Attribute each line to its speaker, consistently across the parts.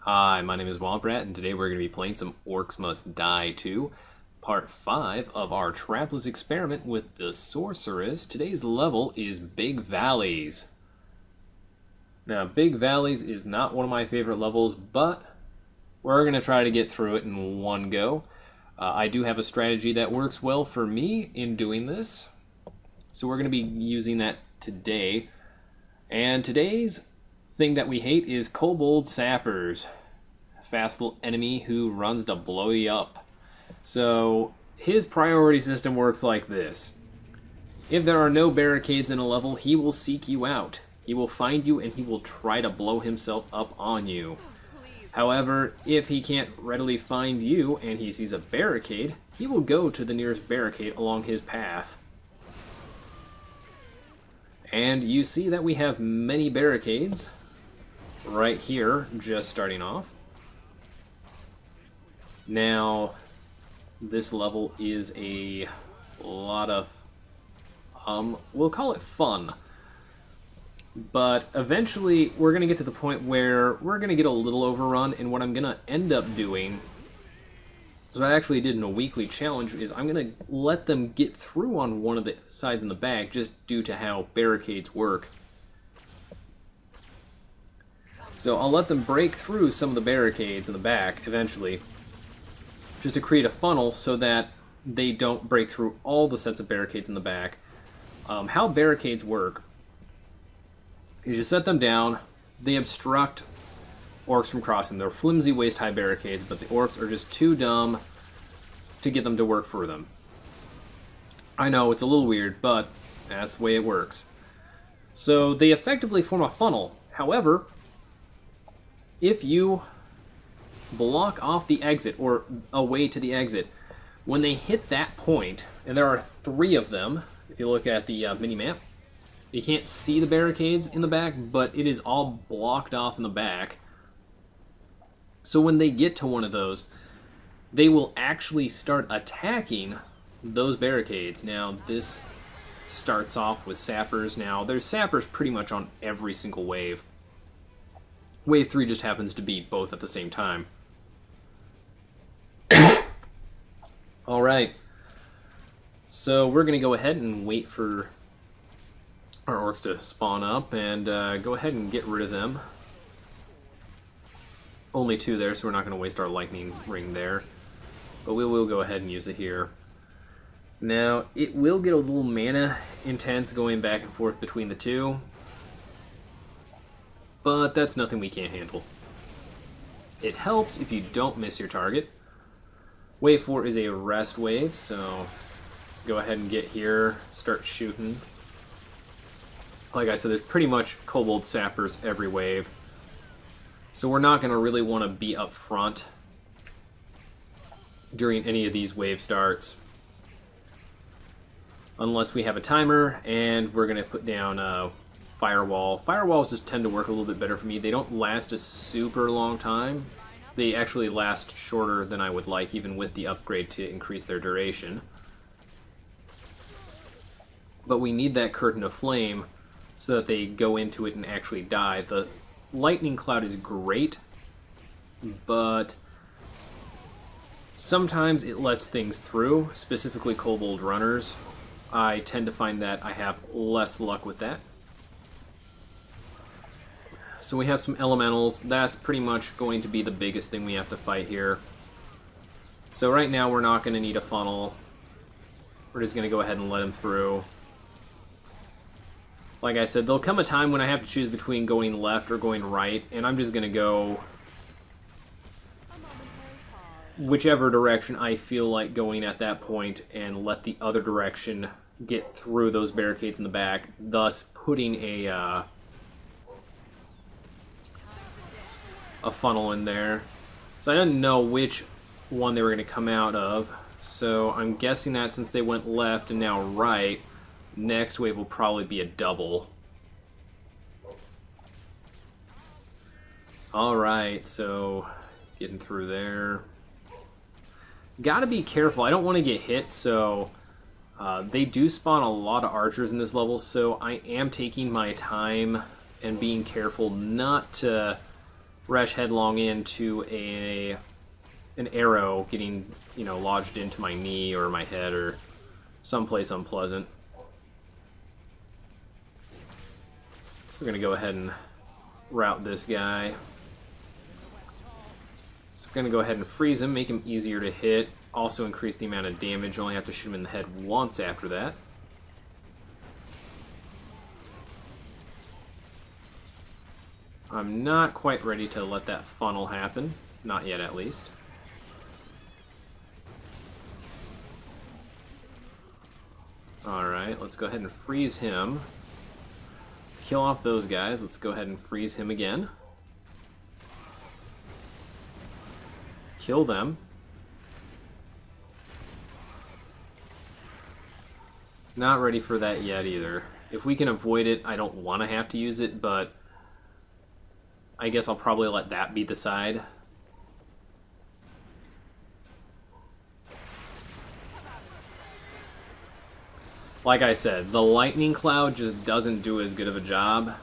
Speaker 1: Hi, my name is Womp Rat, and today we're going to be playing some Orcs Must Die 2, Part 5 of our Trapless experiment with the Sorceress. Today's level is Big Valleys. Now, Big Valleys is not one of my favorite levels, but we're going to try to get through it in one go. I do have a strategy that works well for me in doing this, so we're going to be using that today. And today's thing that we hate is Kobold Sappers. Fast little enemy who runs to blow you up. So his priority system works like this. If there are no barricades in a level, he will seek you out. He will find you and he will try to blow himself up on you. However, if he can't readily find you and he sees a barricade, he will go to the nearest barricade along his path. And you see that we have many barricades right here, just starting off. Now, this level is a lot of, we'll call it fun. But eventually, we're going to get to the point where we're going to get a little overrun, and what I'm going to end up doing, so I actually did in a weekly challenge, is I'm going to let them get through on one of the sides in the back, just due to how barricades work. So I'll let them break through some of the barricades in the back, eventually, just to create a funnel so that they don't break through all the sets of barricades in the back. How barricades work is you set them down, they obstruct orcs from crossing. They're flimsy, waist-high barricades, but the orcs are just too dumb to get them to work for them. I know, it's a little weird, but that's the way it works. So they effectively form a funnel. However, if you block off the exit, or a way to the exit, when they hit that point, and there are 3 of them, if you look at the mini-map, you can't see the barricades in the back, but it is all blocked off in the back. So when they get to one of those, they will actually start attacking those barricades. Now, this starts off with Sappers. Now, there's Sappers pretty much on every single wave. Wave 3 just happens to be both at the same time. Alright. So we're going to go ahead and wait for our orcs to spawn up and go ahead and get rid of them. Only 2 there, so we're not going to waste our lightning ring there. But we will go ahead and use it here. Now, it will get a little mana intense going back and forth between the 2. But that's nothing we can't handle. It helps if you don't miss your target. Wave 4 is a rest wave, so let's go ahead and get here, start shooting. Like I said, there's pretty much Kobold Sappers every wave. So we're not going to really want to be up front during any of these wave starts. Unless we have a timer, and we're going to put down a firewall. Firewalls just tend to work a little bit better for me. They don't last a super long time. They actually last shorter than I would like, even with the upgrade to increase their duration. But we need that curtain of flame so that they go into it and actually die. The lightning cloud is great, but sometimes it lets things through, specifically kobold runners. I tend to find that I have less luck with that. So we have some elementals. That's pretty much going to be the biggest thing we have to fight here. So right now we're not going to need a funnel. We're just going to go ahead and let them through. Like I said, there'll come a time when I have to choose between going left or going right, and I'm just going to go whichever direction I feel like going at that point and let the other direction get through those barricades in the back, thus putting a funnel in there. So I didn't know which one they were going to come out of, so I'm guessing that since they went left and now right, next wave will probably be a double. Alright, so getting through there. Gotta be careful, I don't want to get hit, so they do spawn a lot of archers in this level, so I am taking my time and being careful not to rush headlong into an arrow getting, you know, lodged into my knee or my head or someplace unpleasant. So we're going to go ahead and route this guy. So we're going to go ahead and freeze him, make him easier to hit. Also increase the amount of damage. Only have to shoot him in the head once after that. I'm not quite ready to let that funnel happen. Not yet, at least. Alright, let's go ahead and freeze him. Kill off those guys. Let's go ahead and freeze him again. Kill them. Not ready for that yet either. If we can avoid it, I don't want to have to use it, but I guess I'll probably let that be the side. Like I said, the lightning cloud just doesn't do as good of a job.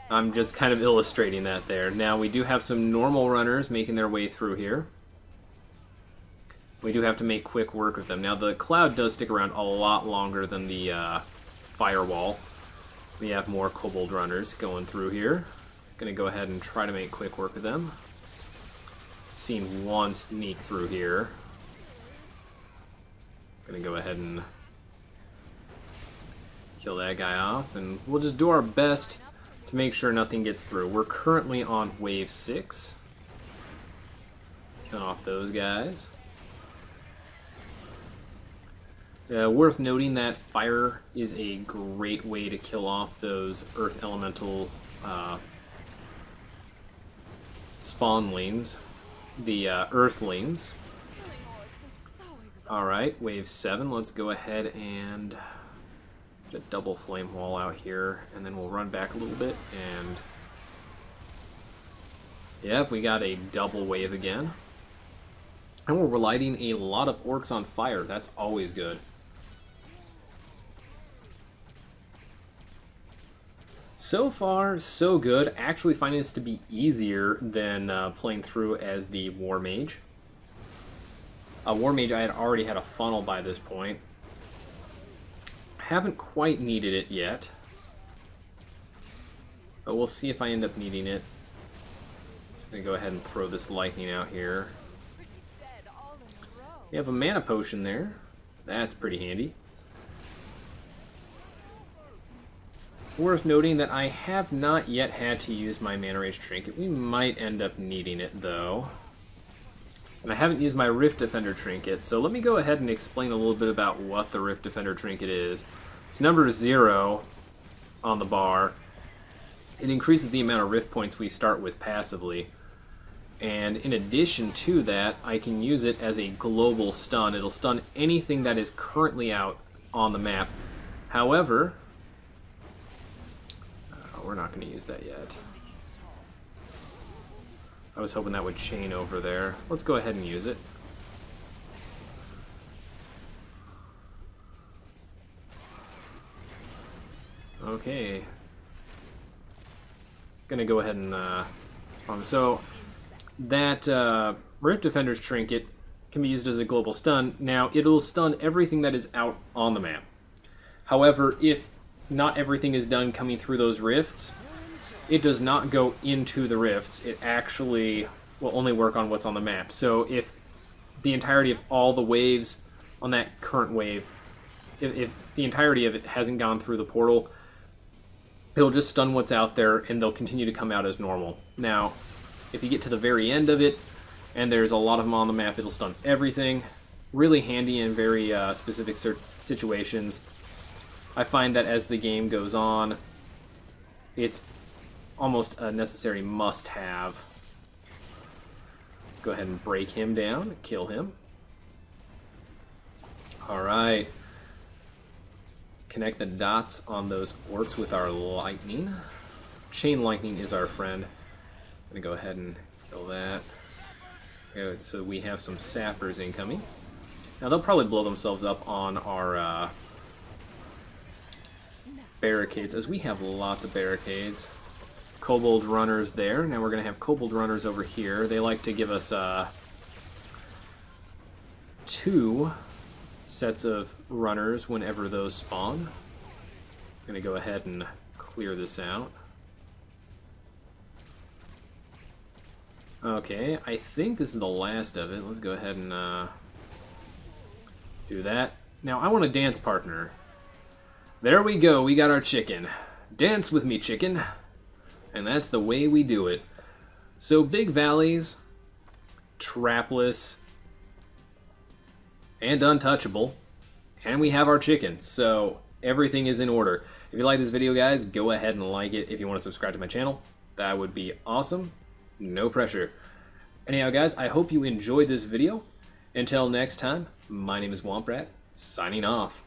Speaker 1: I'm just kind of illustrating that there. Now we do have some normal runners making their way through here. We do have to make quick work of them. Now the cloud does stick around a lot longer than the firewall. We have more kobold runners going through here. Gonna go ahead and try to make quick work of them. Seen one sneak through here. Gonna go ahead and kill that guy off, and we'll just do our best to make sure nothing gets through. We're currently on wave 6. Killing off those guys. Worth noting that fire is a great way to kill off those earth elemental spawnlings, the earthlings. Alright, wave 7, let's go ahead and get a double flame wall out here, and then we'll run back a little bit, and yep, we got a double wave again. And we're lighting a lot of orcs on fire. That's always good. So far, so good. Actually finding this to be easier than playing through as the War Mage. War Mage, I had already had a funnel by this point. Haven't quite needed it yet. But we'll see if I end up needing it. Just gonna go ahead and throw this lightning out here. We have a mana potion there. That's pretty handy. Worth noting that I have not yet had to use my Mana Rage Trinket. We might end up needing it, though. And I haven't used my Rift Defender Trinket, so let me go ahead and explain a little bit about what the Rift Defender Trinket is. It's number 0 on the bar. It increases the amount of Rift points we start with passively. And in addition to that, I can use it as a global stun. It'll stun anything that is currently out on the map. However, we're not going to use that yet. I was hoping that would chain over there. Let's go ahead and use it. Okay. Gonna go ahead and spawn. So that Rift Defender's Trinket can be used as a global stun. Now it'll stun everything that is out on the map. However, if not everything is done coming through those rifts, it does not go into the rifts. It actually will only work on what's on the map. So if the entirety of all the waves on that current wave, if the entirety of it hasn't gone through the portal, it'll just stun what's out there and they'll continue to come out as normal. Now, if you get to the very end of it and there's a lot of them on the map, it'll stun everything. Really handy in very specific situations. I find that as the game goes on, it's almost a necessary must-have. Let's go ahead and break him down, kill him. Alright. Connect the dots on those orcs with our lightning. Chain lightning is our friend. I'm going to go ahead and kill that. Okay, so we have some sappers incoming. Now they'll probably blow themselves up on our barricades, as we have lots of barricades. Kobold runners there. Now we're going to have Kobold runners over here. They like to give us 2 sets of runners whenever those spawn. I'm going to go ahead and clear this out. Okay, I think this is the last of it. Let's go ahead and do that. Now, I want a dance partner. There we go, we got our chicken. Dance with me, chicken. And that's the way we do it. So, big valleys, Trapless, and untouchable. And we have our chicken. So, everything is in order. If you like this video, guys, go ahead and like it. If you want to subscribe to my channel, that would be awesome. No pressure. Anyhow, guys, I hope you enjoyed this video. Until next time, my name is Womp Rat, signing off.